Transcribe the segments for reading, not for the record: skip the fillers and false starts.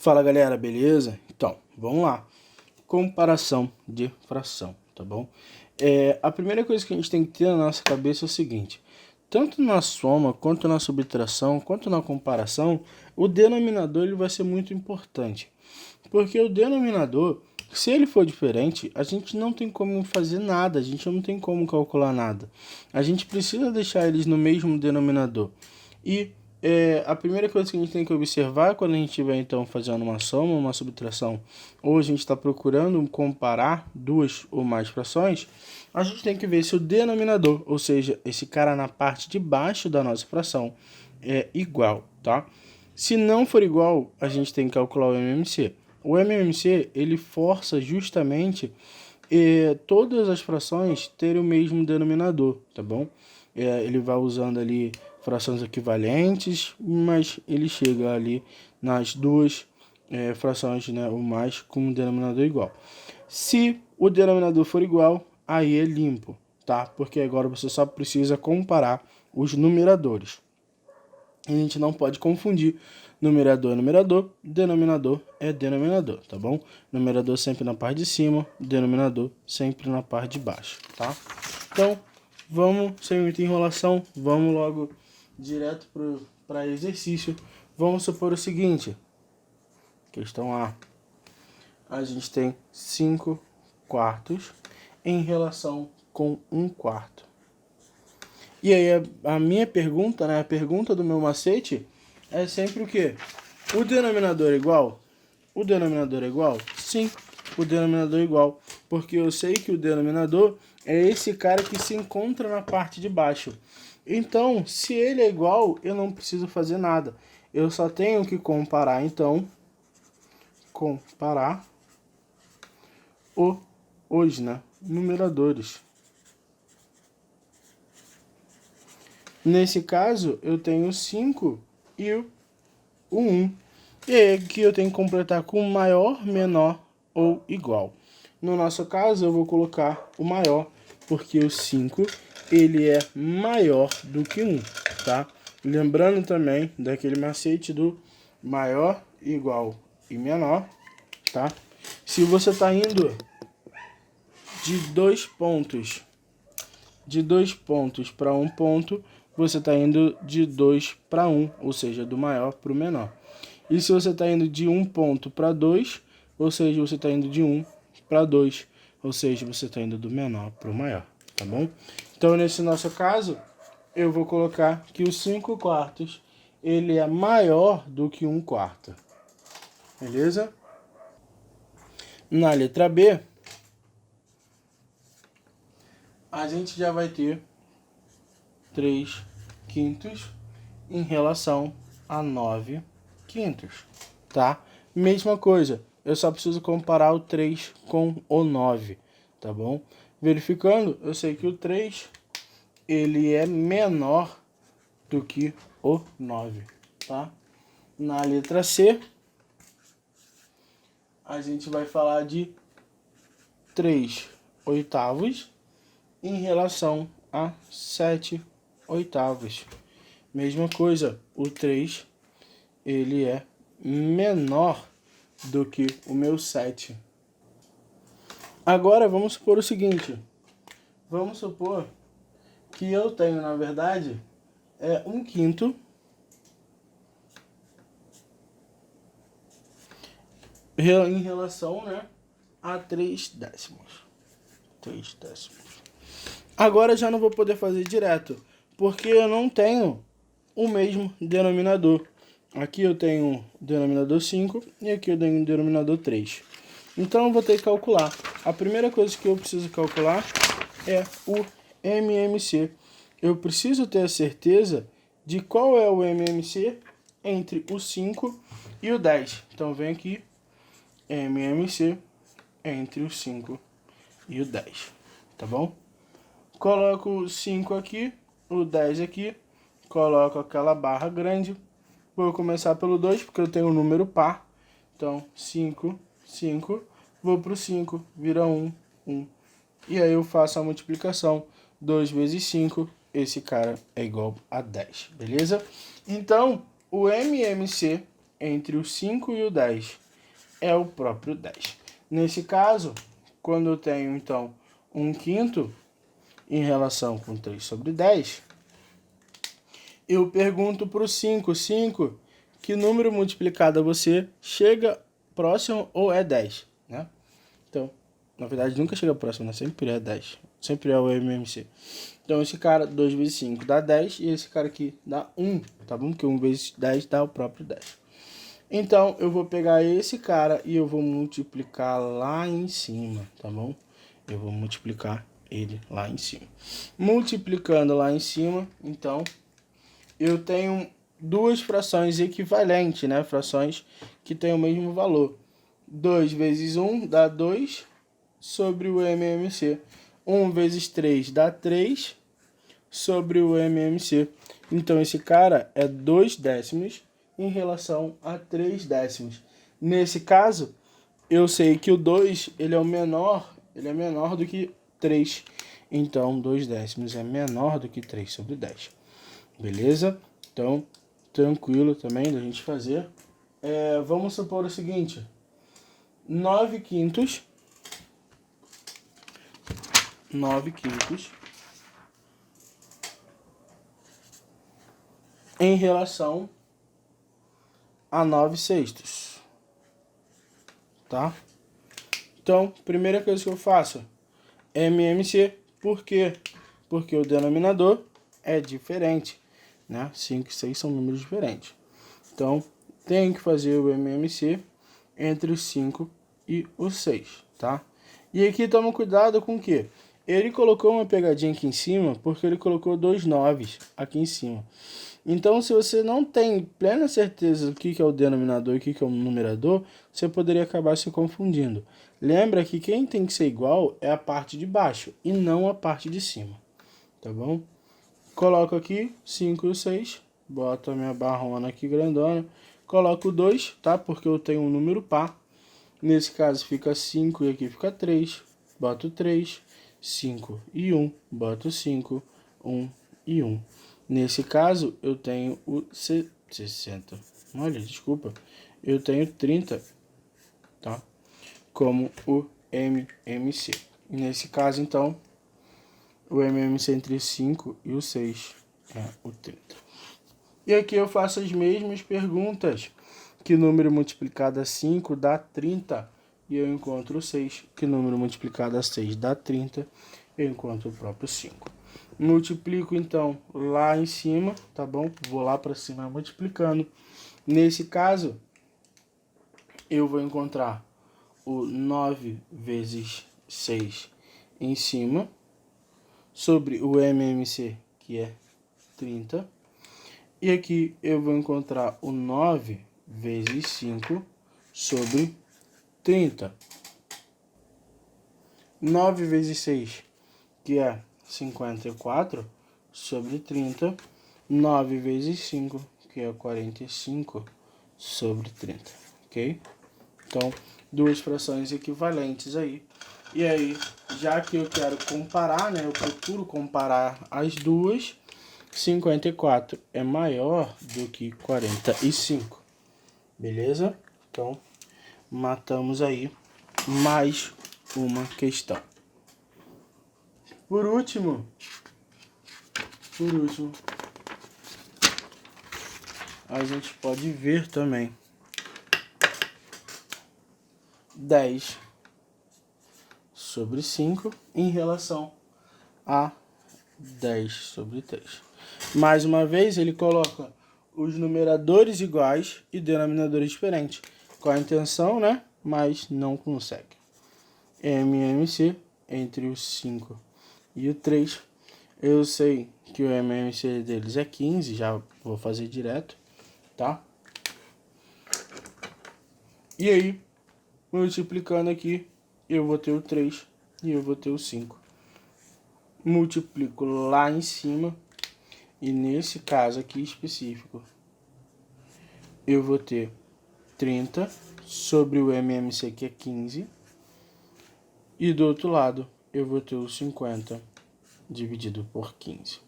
Fala galera, beleza? Então, vamos lá. Comparação de fração, tá bom? A primeira coisa que a gente tem que ter na nossa cabeça é o seguinte: tanto na soma, quanto na subtração, quanto na comparação, o denominador ele vai ser muito importante. Porque o denominador, se ele for diferente, a gente não tem como fazer nada, a gente não tem como calcular nada. A gente precisa deixar eles no mesmo denominador. E a primeira coisa que a gente tem que observar quando a gente estiver então fazendo uma soma, uma subtração, ou a gente está procurando comparar duas ou mais frações, a gente tem que ver se o denominador, ou seja, esse cara na parte de baixo da nossa fração, é igual, tá? Se não for igual, a gente tem que calcular o MMC. O MMC, ele força justamente todas as frações terem o mesmo denominador, tá bom? Ele vai usando ali frações equivalentes, mas ele chega ali nas duas frações, né, ou mais, com um denominador igual. Se o denominador for igual, aí é limpo, tá? Porque agora você só precisa comparar os numeradores. A gente não pode confundir numerador é numerador, denominador é denominador, tá bom? Numerador sempre na parte de cima, denominador sempre na parte de baixo, tá? Então, vamos, sem muita enrolação, vamos logo direto para exercício. Vamos supor o seguinte: questão A. A gente tem 5 quartos em relação com 1 quarto. E aí a minha pergunta, né, a pergunta do meu macete é sempre o quê? O denominador é igual? O denominador é igual? Sim, o denominador é igual. Porque eu sei que o denominador é esse cara que se encontra na parte de baixo. Então, se ele é igual, eu não preciso fazer nada. Eu só tenho que comparar, então, comparar os, né, numeradores. Nesse caso, eu tenho 5 e o 1. E aí aqui eu tenho que completar com maior, menor ou igual. No nosso caso, eu vou colocar o maior, porque o 5 ele é maior do que 1, tá? Lembrando também daquele macete do maior, igual e menor, tá? Se você está indo de 2 pontos para 1 ponto, você está indo de 2 para 1, ou seja, do maior para o menor. E se você está indo de 1 ponto para 2, ou seja, você está indo de 1 para 2, ou seja, você está indo do menor para o maior, tá bom? Então, nesse nosso caso, eu vou colocar que os 5 quartos, ele é maior do que 1 quarto, beleza? Na letra B, a gente já vai ter 3 quintos em relação a 9 quintos, tá? Mesma coisa, eu só preciso comparar o 3 com o 9, tá bom? Verificando, eu sei que o 3, ele é menor do que o 9, tá? Na letra C, a gente vai falar de 3 oitavos em relação a 7 oitavos. Mesma coisa, o 3, ele é menor do que o meu 7. Agora vamos supor o seguinte: vamos supor que eu tenho, na verdade, 1 quinto em relação, né, a 3 décimos. 3 décimos. Agora já não vou poder fazer direto, porque eu não tenho o mesmo denominador. Aqui eu tenho o denominador 5 e aqui eu tenho o denominador 3. Então eu vou ter que calcular. A primeira coisa que eu preciso calcular é o MMC. Eu preciso ter a certeza de qual é o MMC entre o 5 e o 10. Então vem aqui, MMC entre o 5 e o 10, tá bom? Coloco o 5 aqui, o 10 aqui, coloco aquela barra grande. Vou começar pelo 2, porque eu tenho um número par. Então, 5, 5. Vou para o 5, vira 1, 1. E aí eu faço a multiplicação. 2 vezes 5, esse cara é igual a 10, beleza? Então, o MMC entre o 5 e o 10 é o próprio 10. Nesse caso, quando eu tenho, então, 1/5 em relação com 3 sobre 10, eu pergunto para o 5, que número multiplicado a você chega próximo ou é 10, né? Então, na verdade, nunca chega próximo, né? Sempre é 10. Sempre é o MMC. Então, esse cara, 2 vezes 5 dá 10, e esse cara aqui dá 1, tá bom? Porque 1 vezes 10 dá o próprio 10. Então, eu vou pegar esse cara e eu vou multiplicar lá em cima, tá bom? Eu vou multiplicar ele lá em cima. Multiplicando lá em cima, então, eu tenho duas frações equivalentes, né? Frações que têm o mesmo valor. 2 vezes 1 dá 2 sobre o MMC. 1 vezes 3 dá 3 sobre o MMC. Então, esse cara é 2 décimos em relação a 3 décimos. Nesse caso, eu sei que o 2 ele é menor do que 3. Então, 2 décimos é menor do que 3 sobre 10. Beleza? Então, tranquilo também da gente fazer. Vamos supor o seguinte. 9/5 em relação a 9/6, tá? Então, primeira coisa que eu faço, MMC, por quê? Porque o denominador é diferente, né? 5 e 6 são números diferentes. Então, tenho que fazer o MMC entre o 5 e o 6, tá? E aqui toma cuidado com o quê? Ele colocou uma pegadinha aqui em cima, porque ele colocou 2 9s aqui em cima. Então, se você não tem plena certeza do que é o denominador e o que é o numerador, você poderia acabar se confundindo. Lembra que quem tem que ser igual é a parte de baixo e não a parte de cima, tá bom? Coloco aqui 5 e 6, boto a minha barrona aqui grandona, coloco 2, tá? Porque eu tenho um número par. Nesse caso fica 5 e aqui fica 3, boto 3, 5 e 1, boto 5, 1 e 1. Nesse caso, eu tenho o 60. Olha, desculpa. Eu tenho 30, tá? Como o MMC. Nesse caso, então, o MMC entre 5 e o 6 é o 30. E aqui eu faço as mesmas perguntas. Que número multiplicado a 5 dá 30? E eu encontro o 6. Que número multiplicado a 6 dá 30? Eu encontro o próprio 5. Multiplico, então, lá em cima, tá bom? Vou lá para cima multiplicando. Nesse caso, eu vou encontrar o 9 vezes 6 em cima, sobre o MMC, que é 30. E aqui eu vou encontrar o 9 vezes 5 sobre 30. 9 vezes 6, que é 54, sobre 30. 9 vezes 5, que é 45, sobre 30. Ok? Então, duas frações equivalentes aí. E aí, já que eu quero comparar, né? Eu procuro comparar as duas. 54 é maior do que 45. Beleza? Então, matamos aí mais uma questão. Por último, a gente pode ver também 10 sobre 5 em relação a 10 sobre 3. Mais uma vez, ele coloca os numeradores iguais e denominadores diferentes. Com a intenção, né? Mas não consegue. MMC entre o 5 e o 3. Eu sei que o MMC deles é 15, já vou fazer direto, tá? E aí, multiplicando aqui, eu vou ter o 3 e eu vou ter o 5. Multiplico lá em cima, e nesse caso aqui específico, eu vou ter 30 sobre o MMC, que é 15. E do outro lado, eu vou ter o 50 dividido por 15.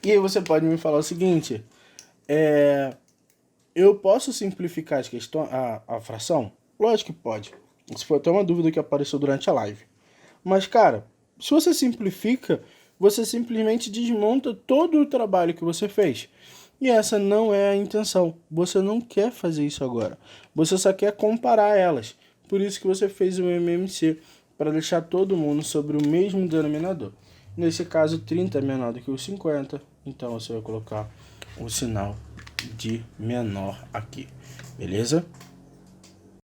E aí você pode me falar o seguinte, Eu posso simplificar as questões, a fração? Lógico que pode. Isso foi até uma dúvida que apareceu durante a live. Mas, cara, se você simplifica, você simplesmente desmonta todo o trabalho que você fez. E essa não é a intenção. Você não quer fazer isso agora. Você só quer comparar elas. Por isso que você fez o MMC, para deixar todo mundo sobre o mesmo denominador. Nesse caso, 30 é menor do que o 50, então você vai colocar o sinal de menor aqui, beleza?